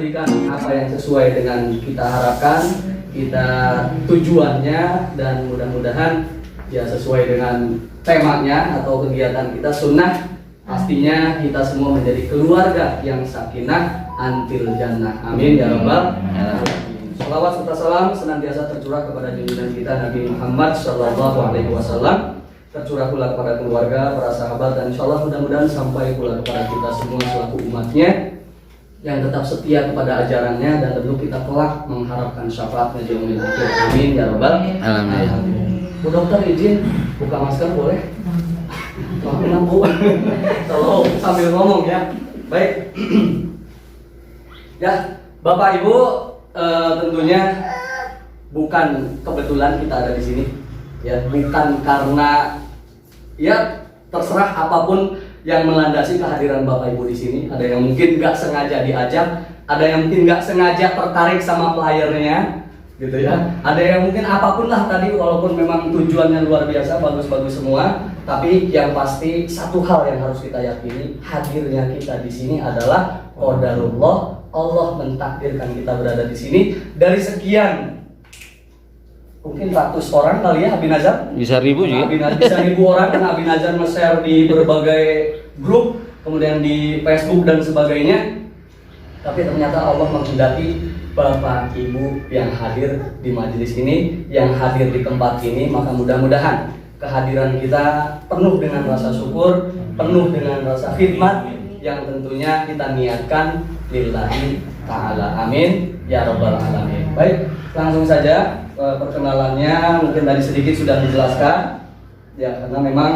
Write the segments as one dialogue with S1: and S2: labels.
S1: memberikan apa yang sesuai dengan kita harapkan, kita tujuannya, dan mudah-mudahan ya sesuai dengan temanya atau kegiatan kita sunnah. Pastinya kita semua menjadi keluarga yang sakinah antil jannah. Amin ya rabbal alamin. Salawat serta salam senantiasa tercurah kepada junjungan kita Nabi Muhammad SAW, tercurah pula kepada keluarga, para sahabat, dan insyaallah mudah-mudahan sampai pula kepada kita semua selaku umatnya yang tetap setia kepada ajarannya, dan tentu kita kelak mengharapkan syafaatnya di yaumil akhir. Amin ya rabbal alamin. Bu dokter izin buka masker boleh? Maafin Bu, kalau sambil ngomong ya. Baik. Ya, Bapak Ibu, tentunya bukan kebetulan kita ada di sini. Ya, bukan karena ya terserah apapun yang melandasi kehadiran Bapak Ibu di sini. Ada yang mungkin nggak sengaja diajak, ada yang mungkin nggak sengaja tertarik sama playernya, gitu ya. Ada yang mungkin apapun lah tadi, walaupun memang tujuannya luar biasa, bagus-bagus semua. Tapi yang pasti satu hal yang harus kita yakini, hadirnya kita di sini adalah qadarullah. Allah mentakdirkan kita berada di sini. Dari sekian mungkin ratus orang kali ya, Abi Nazar
S2: bisa ribu juga,
S1: bisa 1000 orang karena Abi Nazar nge-share di berbagai grup, kemudian di Facebook dan sebagainya. Tapi ternyata Allah menghendaki Bapak Ibu yang hadir di majelis ini, yang hadir di tempat ini. Maka mudah-mudahan kehadiran kita penuh dengan rasa syukur, penuh dengan rasa khidmat yang tentunya kita niatkan lillahi ta'ala. Amin ya rabbal alamin. Baik, langsung saja perkenalannya mungkin tadi sedikit sudah dijelaskan ya, karena memang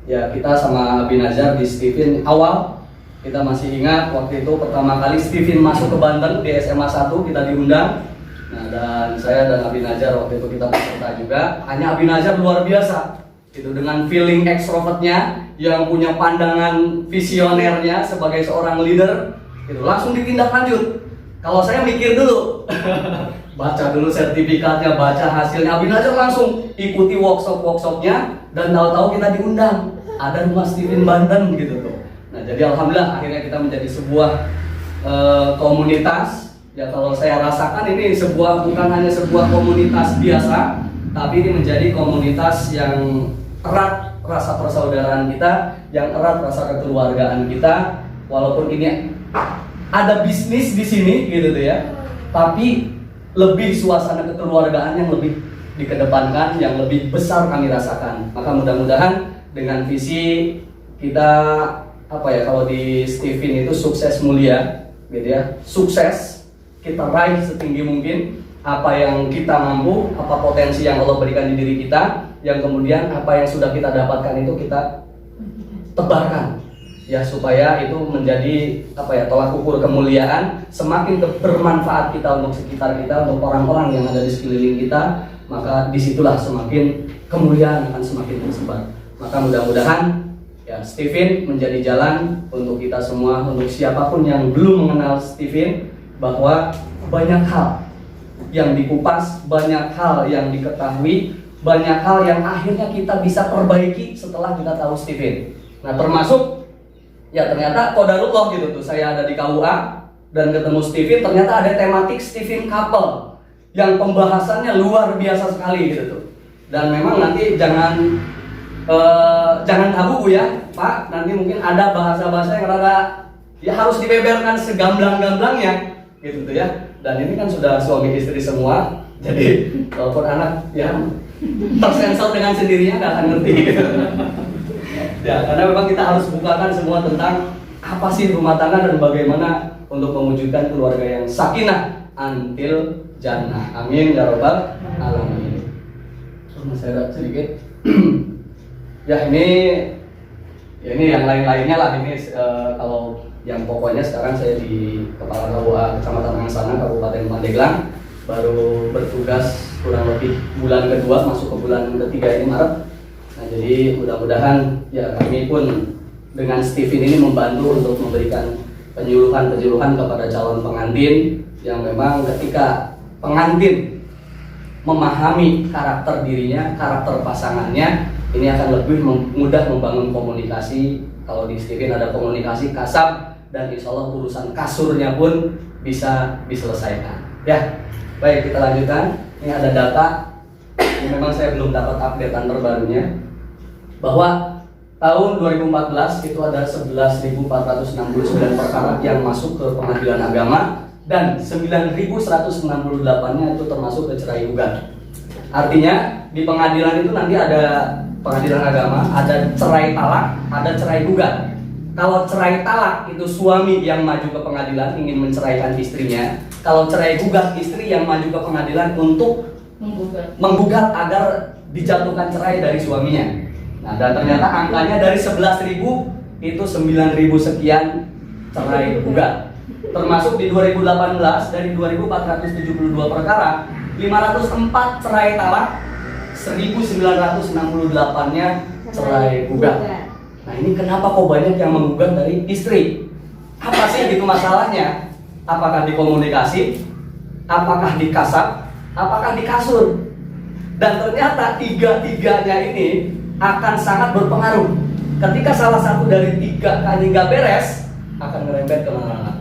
S1: ya kita sama Abi Nazar di Stephen awal, kita masih ingat waktu itu pertama kali Stephen masuk ke Banten di SMA 1 kita diundang. Nah, dan saya dan Abi Nazar waktu itu kita peserta juga. Hanya Abi Nazar luar biasa itu dengan feeling ekstrovertnya, yang punya pandangan visionernya sebagai seorang leader itu langsung ditindak lanjut. Kalau saya mikir dulu baca dulu sertifikatnya, baca hasilnya. Abi Nazar langsung ikuti workshopnya, dan tahu-tahu kita diundang ada rumah Stephen Banten gitu tuh. Nah, jadi alhamdulillah akhirnya kita menjadi sebuah komunitas. Ya, kalau saya rasakan ini bukan hanya sebuah komunitas biasa, tapi ini menjadi komunitas yang erat rasa persaudaraan kita, yang erat rasa kekeluargaan kita. Walaupun ini ada bisnis di sini gitu tuh ya, tapi lebih suasana kekeluargaan yang lebih dikedepankan, yang lebih besar kami rasakan. Maka mudah-mudahan dengan visi kita kalau di Stephen itu sukses mulia gitu ya, sukses kita raih setinggi mungkin apa yang kita mampu, apa potensi yang Allah berikan di diri kita, yang kemudian apa yang sudah kita dapatkan itu kita tebarkan ya, supaya itu menjadi tolak ukur kemuliaan. Semakin bermanfaat kita untuk sekitar kita, untuk orang-orang yang ada di sekeliling kita, maka disitulah semakin kemuliaan akan semakin tersebar. Maka mudah-mudahan ya Stephen menjadi jalan untuk kita semua, untuk siapapun yang belum mengenal Stephen, bahwa banyak hal yang dikupas, banyak hal yang diketahui, banyak hal yang akhirnya kita bisa perbaiki setelah kita tahu Stephen. Nah, termasuk ya ternyata qadarullah gitu tuh. Saya ada di KUA dan ketemu Stephen, ternyata ada tematik Stephen couple yang pembahasannya luar biasa sekali gitu tuh. Dan memang nanti jangan tabu ya Pak, nanti mungkin ada bahasa-bahasa yang rada ya harus dibeberkan segamblang-gamblangnya gitu tuh ya. Dan ini kan sudah suami istri semua, jadi walaupun anak yang tersensor dengan sendirinya nggak akan ngerti gitu. Ya, karena memang kita harus bukakan semua tentang apa sih rumah tangga dan bagaimana untuk mewujudkan keluarga yang sakinah antil jannah. Amin ya rabbal alamin. Saya sedikit ya ini yang lain-lainnya lah. Ini kalau yang pokoknya sekarang saya di Kepala KUA Kecamatan Angsana, Kabupaten Pandeglang, baru bertugas kurang lebih bulan kedua, masuk ke bulan ketiga ini Maret. Nah, jadi mudah-mudahan ya kami pun dengan Stephen ini membantu untuk memberikan penyuluhan kepada calon pengantin, yang memang ketika pengantin memahami karakter dirinya, karakter pasangannya, ini akan lebih mudah membangun komunikasi. Kalau di Stephen ada komunikasi kasar, dan insya Allah urusan kasurnya pun bisa diselesaikan. Ya, baik kita lanjutkan. Ini ada data, ini memang saya belum dapat updatean terbarunya, bahwa tahun 2014 itu ada 11.469 perkara yang masuk ke pengadilan agama dan 9.168-nya itu termasuk ke cerai gugat. Artinya di pengadilan itu nanti ada pengadilan agama, ada cerai talak, ada cerai gugat. Kalau cerai talak itu suami yang maju ke pengadilan ingin menceraikan istrinya. Kalau cerai gugat istri yang maju ke pengadilan untuk menggugat agar dijatuhkan cerai dari suaminya. Nah, dan ternyata angkanya dari 11.000 itu 9.000 sekian cerai gugat. Termasuk di 2018 dari 2.472 perkara, 504 cerai talak, 1.968-nya cerai gugat. Nah, ini kenapa kok banyak yang menggugat dari istri? Apa sih gitu masalahnya? Apakah di komunikasi? Apakah di kasar? Apakah di kasur? Dan ternyata tiga-tiganya ini akan sangat berpengaruh. Ketika salah satu dari tiga kali nggak beres, akan ngerembet kemana-mana.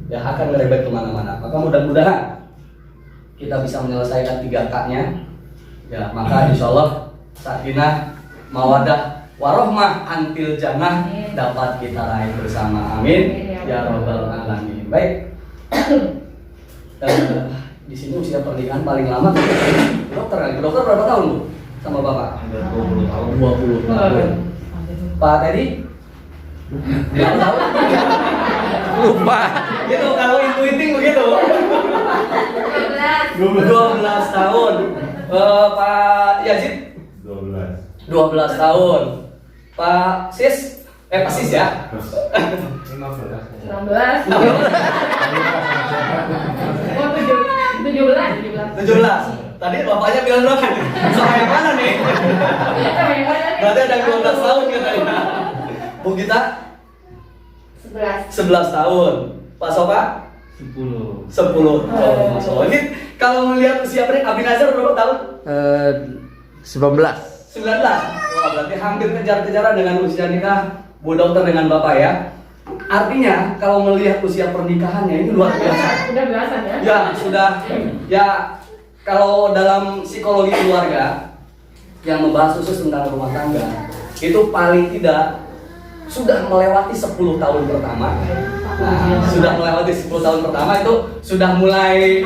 S1: Ya, akan ngerembet kemana-mana. Maka mudah-mudahan kita bisa menyelesaikan 3K-nya. Ya, maka insya Allah sakinah, mawadah, warohmah, antil jannah dapat kita raih bersama. Amin. Ya Rabbal Alamin. Baik. Di sini usia pernikahan paling lama dokter kali. Dokter berapa tahun Bu? Sama Bapak? 20 tahun. 20 tahun. Pak Teddy? Berapa tahun? Lupa. Gitu kalau intuiting begitu. 12 tahun. Pak Yazid? 12 tahun. Pak Sis? Pak Sis ya? 16. 17. Tadi bapaknya bilang berapa nih? Sama yang mana nih? Berarti ada 12 tahun katanya. Bu Gita? 11 tahun. Pak Sofa? 10 tahun. Masya Allah. Ini kalau melihat usia Abi Nazar berapa tahun?
S2: 19.
S1: 19. Wah, berarti hampir kejar-kejaran dengan usia nikah Bu Dokter dengan Bapak ya. Artinya kalau melihat usia pernikahannya ini luar biasa.
S3: Sudah belasan ya?
S1: Ya, sudah. Ya, kalau dalam psikologi keluarga yang membahas khusus tentang rumah tangga, itu paling tidak sudah melewati 10 tahun pertama. Nah, sudah melewati 10 tahun pertama itu sudah mulai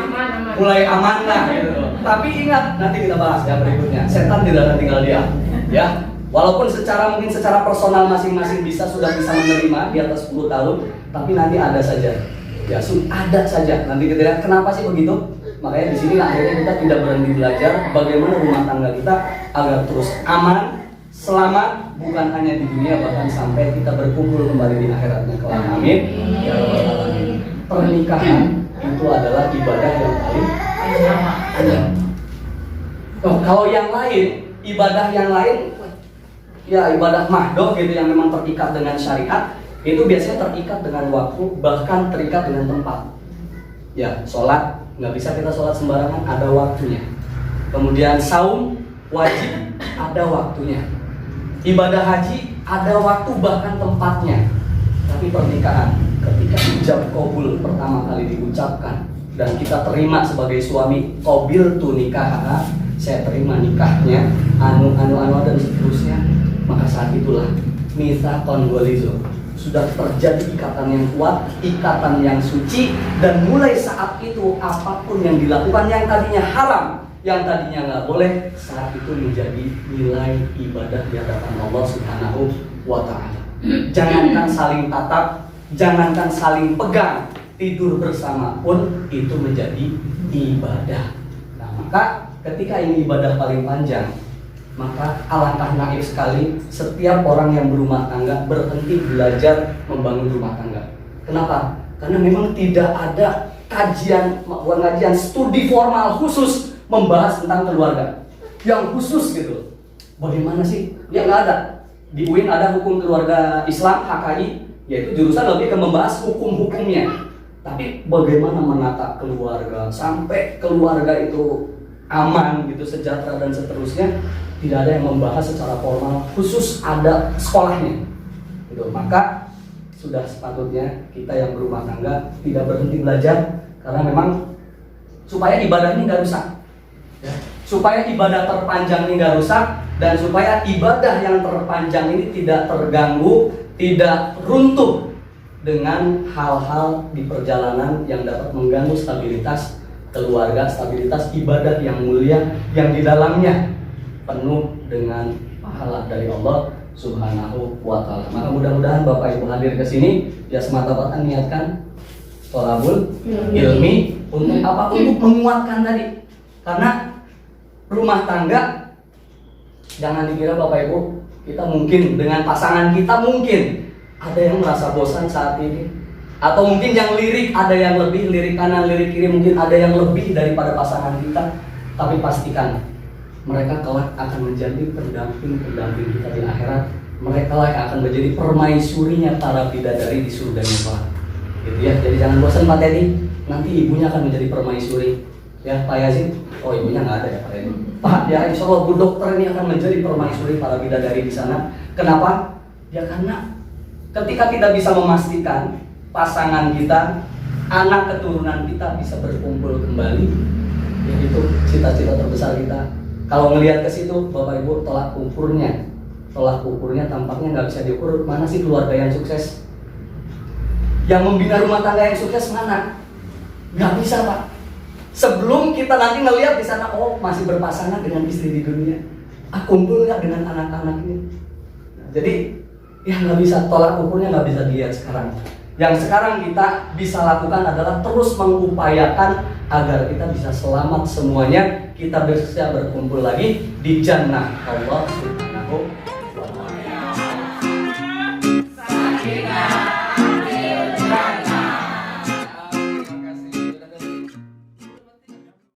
S1: aman lah gitu. Tapi ingat, nanti kita bahas ya berikutnya. Setan tidak akan tinggal diam. Ya. Walaupun mungkin secara personal masing-masing sudah bisa menerima di atas 10 tahun, tapi nanti ada saja. Ya, ada saja. Nanti kita lihat kenapa sih begitu? Makanya di sini akhirnya kita tidak berhenti belajar bagaimana rumah tangga kita agar terus aman, selamat, bukan hanya di dunia bahkan sampai kita berkumpul kembali di akhiratnya kelak. Amin. Ya Rabbal Alamin. Pernikahan itu adalah ibadah yang paling panjang. Kalau yang lain, ibadah yang lain ya ibadah mahdoh gitu yang memang terikat dengan syariat, itu biasanya terikat dengan waktu, bahkan terikat dengan tempat. Ya, sholat nggak bisa kita sholat sembarangan, ada waktunya. Kemudian saum wajib, ada waktunya. Ibadah haji ada waktu bahkan tempatnya. Tapi pernikahan, ketika ijab qabul pertama kali diucapkan dan kita terima sebagai suami, qabil tu nikah, saya terima nikahnya, anu dan seterusnya, maka saat itulah mitsaqon ghalizo, sudah terjadi ikatan yang kuat, ikatan yang suci, dan mulai saat itu apapun yang dilakukan yang tadinya haram, yang tadinya nggak boleh, saat itu menjadi nilai ibadah di hadapan Allah Subhanahu wa Ta'ala. Jangankan saling tatap, jangankan saling pegang, tidur bersama pun itu menjadi ibadah. Nah, maka ketika ini ibadah paling panjang, maka alangkah naif sekali setiap orang yang berumah tangga berhenti belajar membangun rumah tangga. Kenapa? Karena memang tidak ada bukan kajian, studi formal khusus membahas tentang keluarga yang khusus gitu. Bagaimana sih? Ya nggak ada. Di UIN ada hukum keluarga Islam HKI, yaitu jurusan lebih ke membahas hukum-hukumnya. Tapi bagaimana menata keluarga sampai keluarga itu aman gitu, sejahtera dan seterusnya, tidak ada yang membahas secara formal khusus, ada sekolahnya gitu. Maka sudah sepatutnya kita yang berumah tangga tidak berhenti belajar, karena memang supaya ibadah ini nggak rusak, ya. Supaya ibadah terpanjang ini nggak rusak, dan supaya ibadah yang terpanjang ini tidak terganggu, tidak runtuh dengan hal-hal di perjalanan yang dapat mengganggu stabilitas keluarga, stabilitas ibadah yang mulia yang di dalamnya penuh dengan pahala dari Allah Subhanahu wa Ta'ala. Maka mudah-mudahan Bapak Ibu hadir ke sini ya semata-mata niatkan tholabul ilmi untuk apa? Untuk menguatkan tadi. Karena rumah tangga, jangan dikira Bapak Ibu kita mungkin dengan pasangan kita mungkin ada yang merasa bosan saat ini. Atau mungkin yang lirik ada yang lebih, lirik kanan, lirik kiri mungkin ada yang lebih daripada pasangan kita. Tapi pastikan mereka kelak akan menjadi pendamping kita di akhirat. Mereka lah yang akan menjadi permaisurinya para bidadari di surga Kelak. Gitu ya. Jadi jangan bosan Pak Teddy. Nanti ibunya akan menjadi permaisuri. Ya Pak Yazid. Oh ibunya nggak ada ya Pak Teddy. Pak ya insya Allah Bu Dokter ini akan menjadi permaisuri para bidadari di sana. Kenapa? Ya karena ketika kita bisa memastikan pasangan kita, anak keturunan kita bisa berkumpul kembali, ya itu cita-cita terbesar kita. Kalau ngelihat ke situ, Bapak Ibu, tolak ukurnya tampaknya nggak bisa diukur. Mana sih keluarga yang sukses? Yang membina rumah tangga yang sukses mana? Nggak bisa Pak. Sebelum kita nanti ngelihat di sana, oh masih berpasangan dengan istri di dunia, kumpul nggak dengan anak-anak ini? Nah, jadi ya nggak bisa, tolak ukurnya nggak bisa dilihat sekarang. Yang sekarang kita bisa lakukan adalah terus mengupayakan agar kita bisa selamat semuanya, kita bisa berkumpul lagi di jannah Allah.